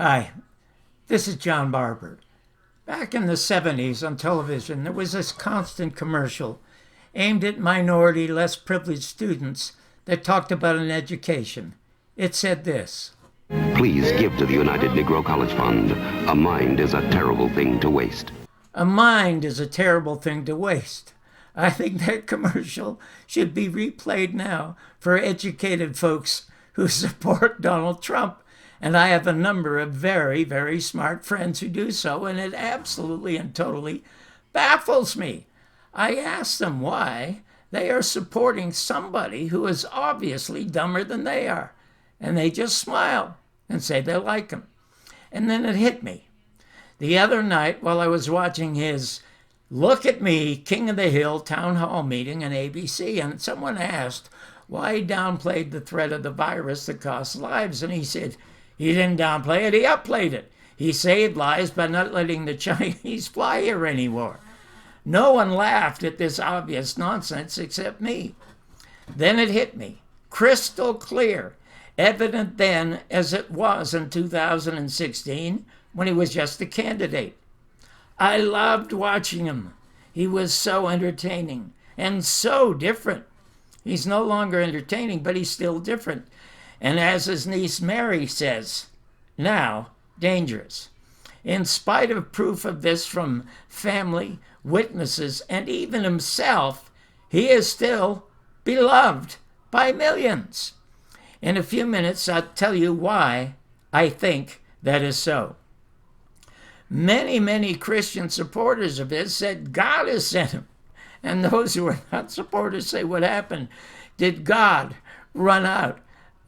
Hi, this is John Barber. Back in the 70s on television, there was this constant commercial aimed at minority, less privileged students that talked about an education. It said this: Please give to the United Negro College Fund. A mind is a terrible thing to waste. A mind is a terrible thing to waste. I think that commercial should be replayed now for educated folks who support Donald Trump. And I have a number of very, very smart friends who do so, and it absolutely and totally baffles me. I ask them why they are supporting somebody who is obviously dumber than they are. And they just smile and say they like him. And then it hit me. The other night, while I was watching his Look at Me, King of the Hill town hall meeting on ABC, and someone asked why he downplayed the threat of the virus that costs lives. And he said, he didn't downplay it, he upplayed it. He saved lives by not letting the Chinese fly here anymore. No one laughed at this obvious nonsense except me. Then it hit me, crystal clear, evident then as it was in 2016 when he was just a candidate. I loved watching him. He was so entertaining and so different. He's no longer entertaining, but he's still different. And as his niece Mary says, now dangerous. In spite of proof of this from family, witnesses, and even himself, he is still beloved by millions. In a few minutes, I'll tell you why I think that is so. Many Christian supporters of his said God has sent him. And those who are not supporters say, what happened? Did God run out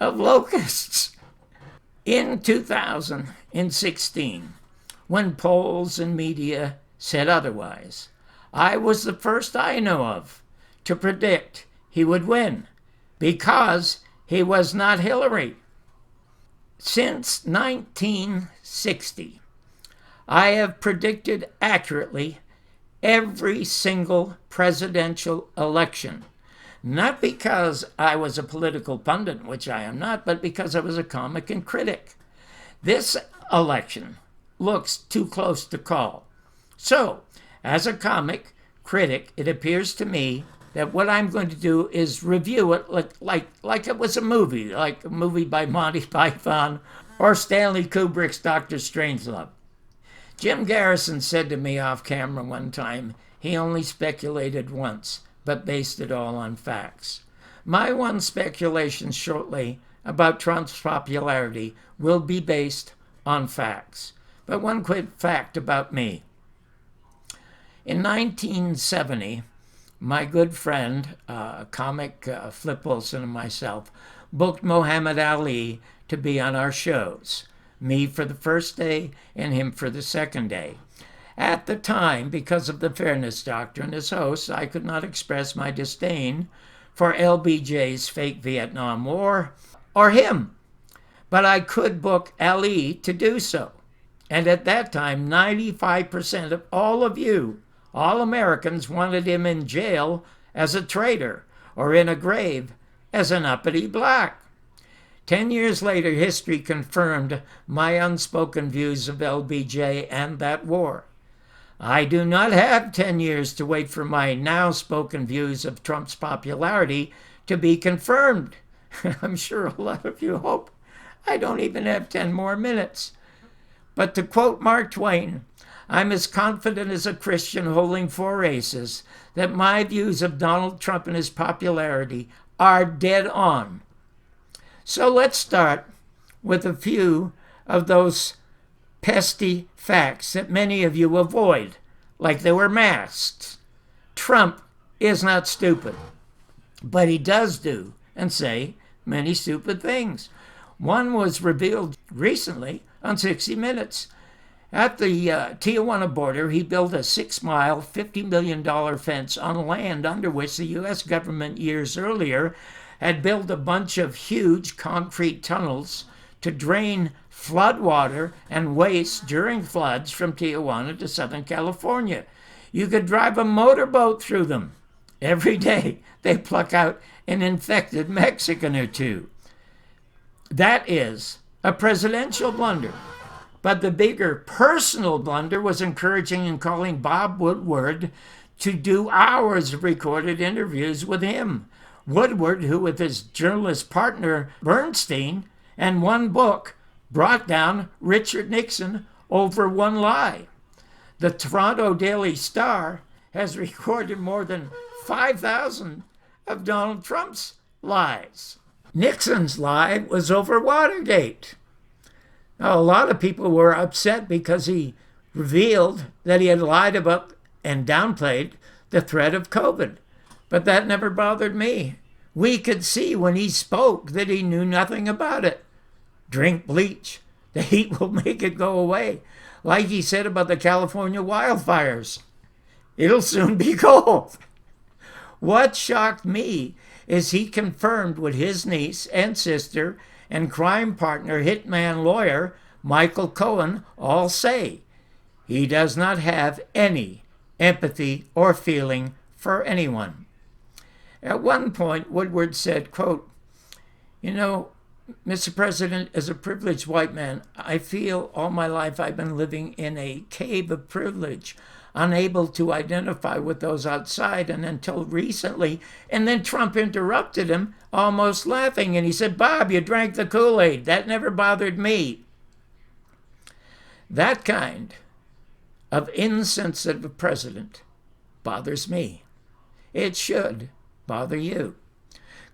of locusts? In 2016, when polls and media said otherwise, I was the first I know of to predict he would win because he was not Hillary. Since 1960, I have predicted accurately every single presidential election. Not because I was a political pundit, which I am not, but because I was a comic and critic. This election looks too close to call. So, as a comic critic, it appears to me that what I'm going to do is review it like it was a movie, like a movie by Monty Python or Stanley Kubrick's Dr. Strangelove. Jim Garrison said to me off camera one time, he only speculated once, but based it all on facts. My one speculation shortly about Trump's popularity will be based on facts. But one quick fact about me. In 1970, my good friend, comic Flip Wilson and myself, booked Muhammad Ali to be on our shows. Me for the first day and him for the second day. At the time, because of the fairness doctrine, as host, I could not express my disdain for LBJ's fake Vietnam War or him. But I could book Ali to do so. And at that time, 95% of all of you, all Americans, wanted him in jail as a traitor or in a grave as an uppity black. 10 years later, history confirmed my unspoken views of LBJ and that war. I do not have 10 years to wait for my now spoken views of Trump's popularity to be confirmed. I'm sure a lot of you hope I don't even have 10 more minutes. But to quote Mark Twain, I'm as confident as a Christian holding 4 aces that my views of Donald Trump and his popularity are dead on. So let's start with a few of those pesky facts that many of you avoid, like they were masks. Trump is not stupid, but he does do and say many stupid things. One was revealed recently on 60 Minutes. At the Tijuana border, he built a 6-mile, $50 million fence on land under which the U.S. government years earlier had built a bunch of huge concrete tunnels to drain floodwater and waste during floods from Tijuana to Southern California. You could drive a motorboat through them. Every day they pluck out an infected Mexican or two. That is a presidential blunder. But the bigger personal blunder was encouraging and calling Bob Woodward to do hours of recorded interviews with him. Woodward, who with his journalist partner Bernstein and one book brought down Richard Nixon over one lie. The Toronto Daily Star has recorded more than 5,000 of Donald Trump's lies. Nixon's lie was over Watergate. Now, a lot of people were upset because he revealed that he had lied about and downplayed the threat of COVID. But that never bothered me. We could see when he spoke that he knew nothing about it. Drink bleach. The heat will make it go away. Like he said about the California wildfires. It'll soon be cold. What shocked me is he confirmed what his niece and sister and crime partner hitman lawyer Michael Cohen all say. He does not have any empathy or feeling for anyone. At one point, Woodward said, quote, "You know, Mr. President, as a privileged white man, I feel all my life I've been living in a cave of privilege, unable to identify with those outside, and until recently." And then Trump interrupted him, almost laughing, and he said, "Bob, you drank the Kool-Aid. That never bothered me." That kind of insensitive president bothers me. It should bother you.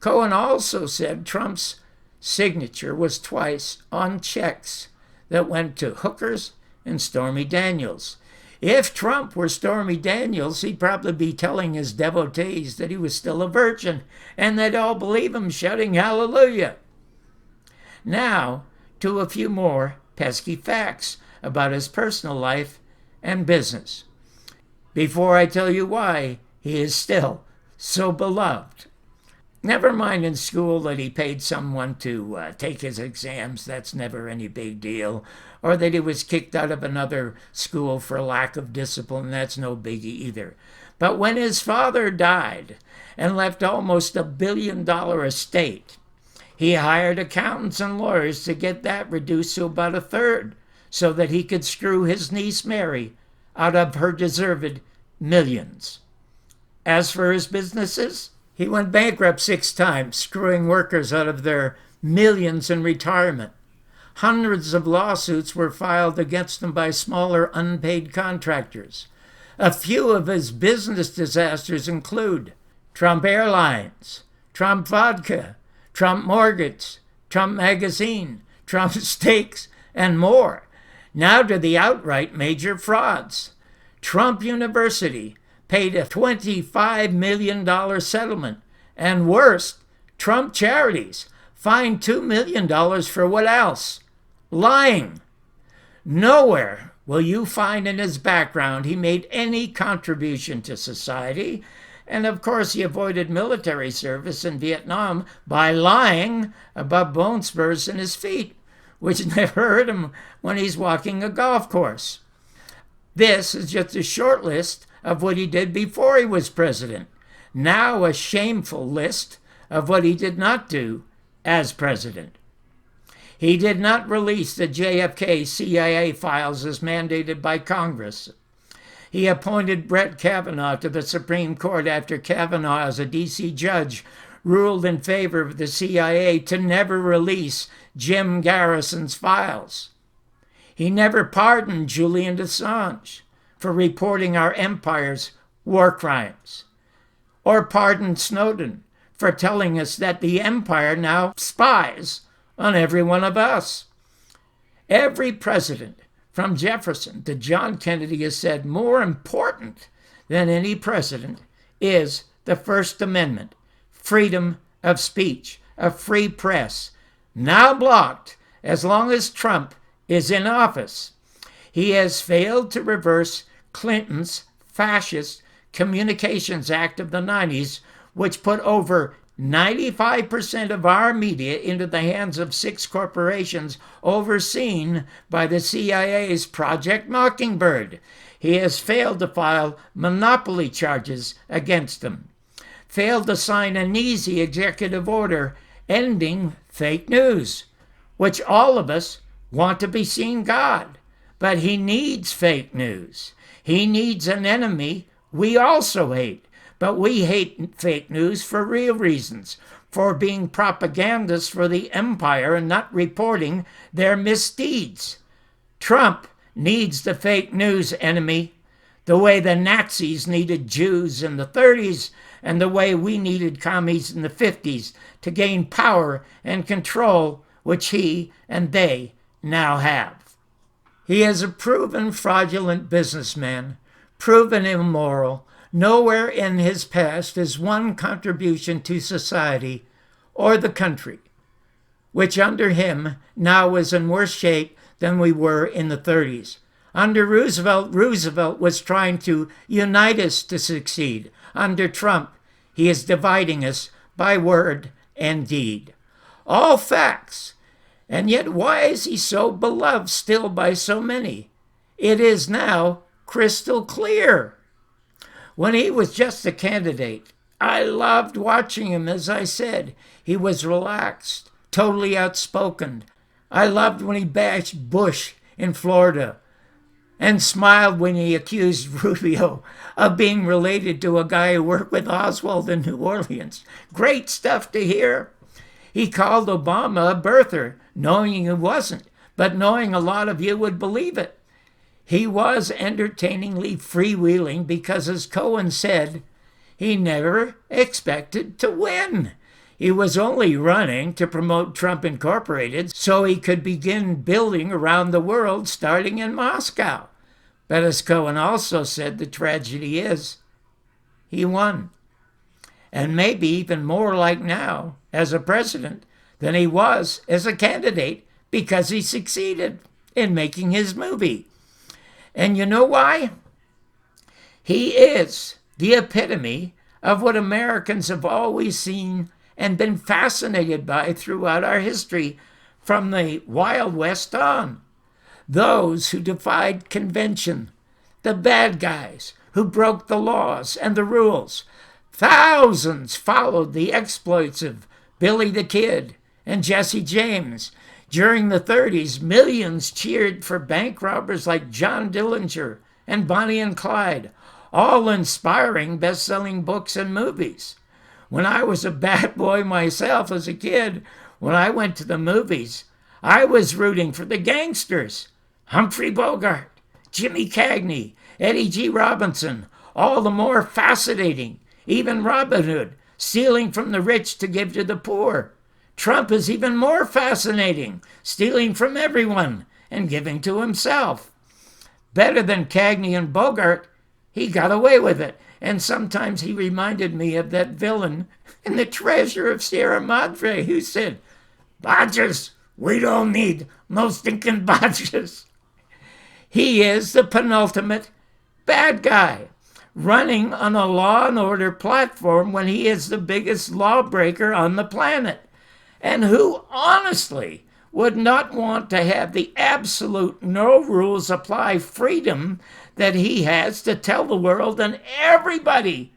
Cohen also said Trump's signature was twice on checks that went to hookers and Stormy Daniels. If Trump were Stormy Daniels, he'd probably be telling his devotees that he was still a virgin, and they'd all believe him, shouting hallelujah. Now, to a few more pesky facts about his personal life and business, before I tell you why he is still so beloved. Never mind in school that he paid someone to take his exams. That's never any big deal. Or that he was kicked out of another school for lack of discipline. That's no biggie either. But when his father died and left almost $1 billion estate, he hired accountants and lawyers to get that reduced to about a third so that he could screw his niece Mary out of her deserved millions. As for his businesses, he went bankrupt 6 times, screwing workers out of their millions in retirement. Hundreds of lawsuits were filed against him by smaller unpaid contractors. A few of his business disasters include Trump Airlines, Trump Vodka, Trump Mortgage, Trump Magazine, Trump Steaks, and more. Now to the outright major frauds. Trump University paid a $25 million settlement. And worst, Trump Charities fined $2 million for what else? Lying. Nowhere will you find in his background he made any contribution to society. And of course, he avoided military service in Vietnam by lying about bone spurs in his feet, which never hurt him when he's walking a golf course. This is just a short list of what he did before he was president. Now a shameful list of what he did not do as president. He did not release the JFK CIA files as mandated by Congress. He appointed Brett Kavanaugh to the Supreme Court after Kavanaugh, as a D.C. judge, ruled in favor of the CIA to never release Jim Garrison's files. He never pardoned Julian Assange for reporting our empire's war crimes, or pardoned Snowden for telling us that the empire now spies on every one of us. Every president, from Jefferson to John Kennedy, has said more important than any president is the First Amendment, freedom of speech, a free press, now blocked as long as Trump is in office. He has failed to reverse Clinton's fascist Communications Act of the 90s, which put over 95% of our media into the hands of 6 corporations overseen by the CIA's Project Mockingbird. He has failed to file monopoly charges against them, failed to sign an easy executive order ending fake news, which all of us want to be seeing God. But he needs fake news. He needs an enemy we also hate. But we hate fake news for real reasons, for being propagandists for the empire and not reporting their misdeeds. Trump needs the fake news enemy the way the Nazis needed Jews in the 30s and the way we needed commies in the 50s to gain power and control, which he and they now have. He is a proven fraudulent businessman, proven immoral. Nowhere in his past is one contribution to society or the country, which under him now is in worse shape than we were in the 30s. Under Roosevelt was trying to unite us to succeed. Under Trump, he is dividing us by word and deed. All facts. And yet why is he so beloved still by so many? It is now crystal clear. When he was just a candidate, I loved watching him, as I said. He was relaxed, totally outspoken. I loved when he bashed Bush in Florida and smiled when he accused Rubio of being related to a guy who worked with Oswald in New Orleans. Great stuff to hear. He called Obama a birther, knowing he wasn't, but knowing a lot of you would believe it. He was entertainingly freewheeling because, as Cohen said, he never expected to win. He was only running to promote Trump Incorporated so he could begin building around the world, starting in Moscow. But as Cohen also said, the tragedy is he won. And maybe even more like now as a president than he was as a candidate, because he succeeded in making his movie. And you know why? He is the epitome of what Americans have always seen and been fascinated by throughout our history from the Wild West on. Those who defied convention, the bad guys who broke the laws and the rules. Thousands followed the exploits of Billy the Kid and Jesse James. During the 30s, millions cheered for bank robbers like John Dillinger and Bonnie and Clyde, all inspiring best-selling books and movies. When I was a bad boy myself as a kid, when I went to the movies, I was rooting for the gangsters. Humphrey Bogart, Jimmy Cagney, Eddie G. Robinson, all the more fascinating. Even Robin Hood, stealing from the rich to give to the poor. Trump is even more fascinating, stealing from everyone and giving to himself. Better than Cagney and Bogart, he got away with it. And sometimes he reminded me of that villain in The Treasure of Sierra Madre who said, "Badgers, we don't need no stinking badgers." He is the penultimate bad guy, running on a law and order platform when he is the biggest lawbreaker on the planet, and who honestly would not want to have the absolute no rules apply freedom that he has to tell the world and everybody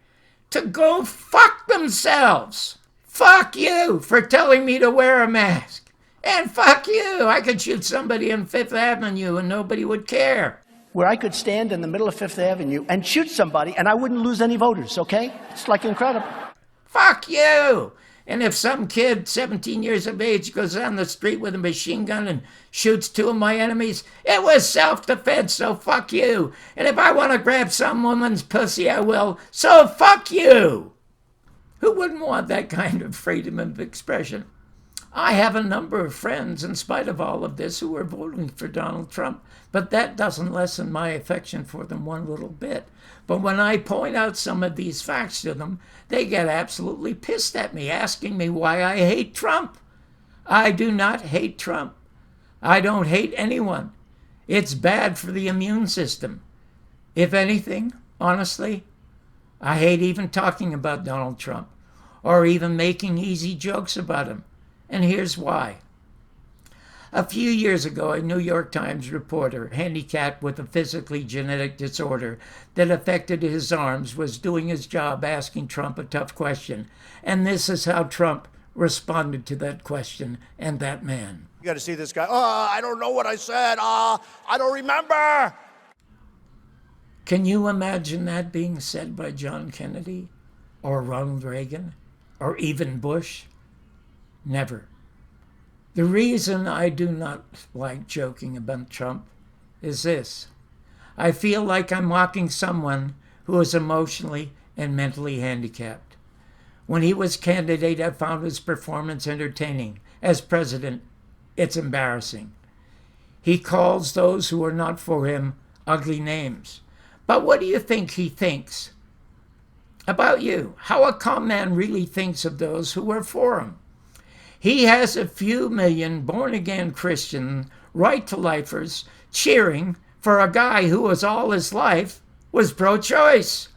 to go fuck themselves. Fuck you for telling me to wear a mask. And fuck you, I could shoot somebody on Fifth Avenue and nobody would care. Where I could stand in the middle of Fifth Avenue and shoot somebody and I wouldn't lose any voters, okay? It's like incredible. Fuck you! And if some kid, 17 years of age, goes down the street with a machine gun and shoots two of my enemies, it was self-defense, so fuck you. And if I want to grab some woman's pussy, I will, so fuck you. Who wouldn't want that kind of freedom of expression? I have a number of friends, in spite of all of this, who are voting for Donald Trump, but that doesn't lessen my affection for them one little bit. But when I point out some of these facts to them, they get absolutely pissed at me, asking me why I hate Trump. I do not hate Trump. I don't hate anyone. It's bad for the immune system. If anything, honestly, I hate even talking about Donald Trump or even making easy jokes about him. And here's why. A few years ago, a New York Times reporter, handicapped with a physically genetic disorder that affected his arms, was doing his job asking Trump a tough question. And this is how Trump responded to that question and that man. You got to see this guy. Oh, I don't know what I said. I don't remember. Can you imagine that being said by John Kennedy or Ronald Reagan or even Bush? Never. The reason I do not like joking about Trump is this. I feel like I'm mocking someone who is emotionally and mentally handicapped. When he was candidate, I found his performance entertaining. As president, it's embarrassing. He calls those who are not for him ugly names. But what do you think he thinks about you? How a calm man really thinks of those who are for him. He has a few million born-again Christian right-to-lifers cheering for a guy who was all his life was pro-choice.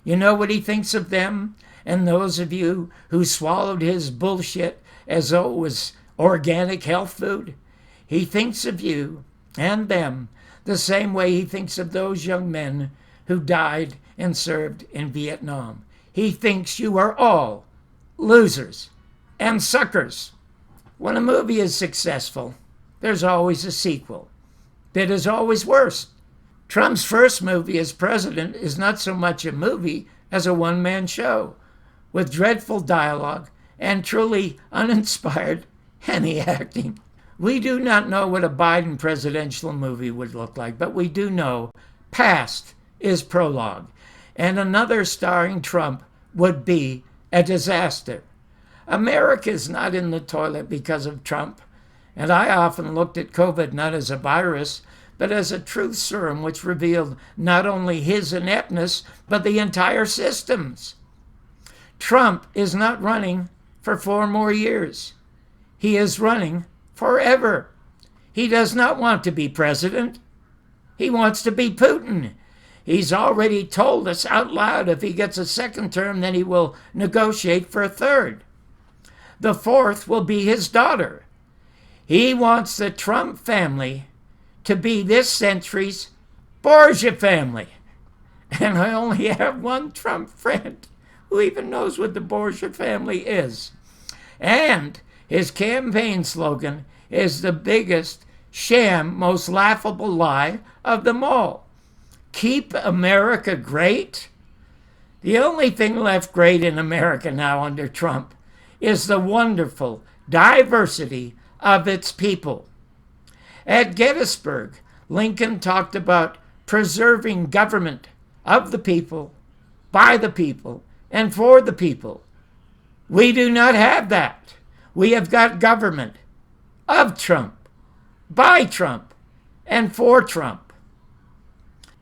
You know what he thinks of them? And those of you who swallowed his bullshit as though it was organic health food? He thinks of you and them the same way he thinks of those young men who died and served in Vietnam. He thinks you are all losers and suckers. When a movie is successful, there's always a sequel that is always worse. Trump's first movie as president is not so much a movie as a one-man show with dreadful dialogue and truly uninspired any acting. We do not know what a Biden presidential movie would look like, but we do know past is prologue, and another starring Trump would be a disaster. America is not in the toilet because of Trump, and I often looked at COVID not as a virus, but as a truth serum which revealed not only his ineptness, but the entire system's. Trump is not running for 4 more years. He is running forever. He does not want to be president. He wants to be Putin. He's already told us out loud if he gets a second term, then he will negotiate for a third. The fourth will be his daughter. He wants the Trump family to be this century's Borgia family. And I only have one Trump friend who even knows what the Borgia family is. And his campaign slogan is the biggest sham, most laughable lie of them all. Keep America great? The only thing left great in America now under Trump is the wonderful diversity of its people. At Gettysburg, Lincoln talked about preserving government of the people, by the people, and for the people. We do not have that. We have got government of Trump, by Trump, and for Trump.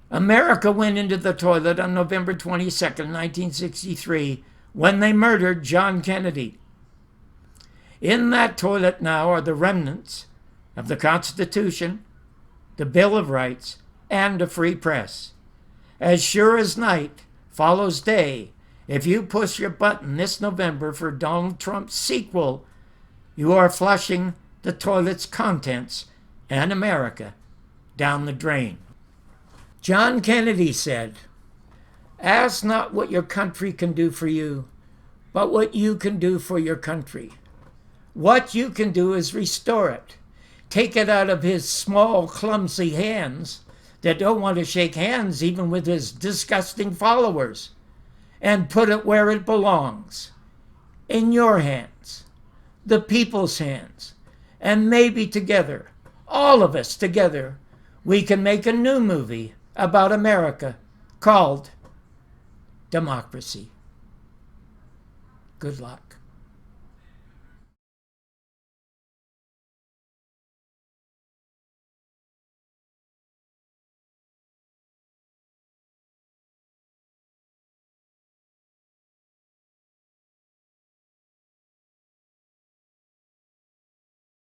America went into the toilet on November 22nd, 1963, when they murdered John Kennedy. In that toilet now are the remnants of the Constitution, the Bill of Rights, and a free press. As sure as night follows day, if you push your button this November for Donald Trump's sequel, you are flushing the toilet's contents and America down the drain. John Kennedy said, "Ask not what your country can do for you, but what you can do for your country." What you can do is restore it. Take it out of his small, clumsy hands that don't want to shake hands even with his disgusting followers, and put it where it belongs, in your hands, the people's hands. And maybe together, all of us together, we can make a new movie about America called Democracy. Good luck.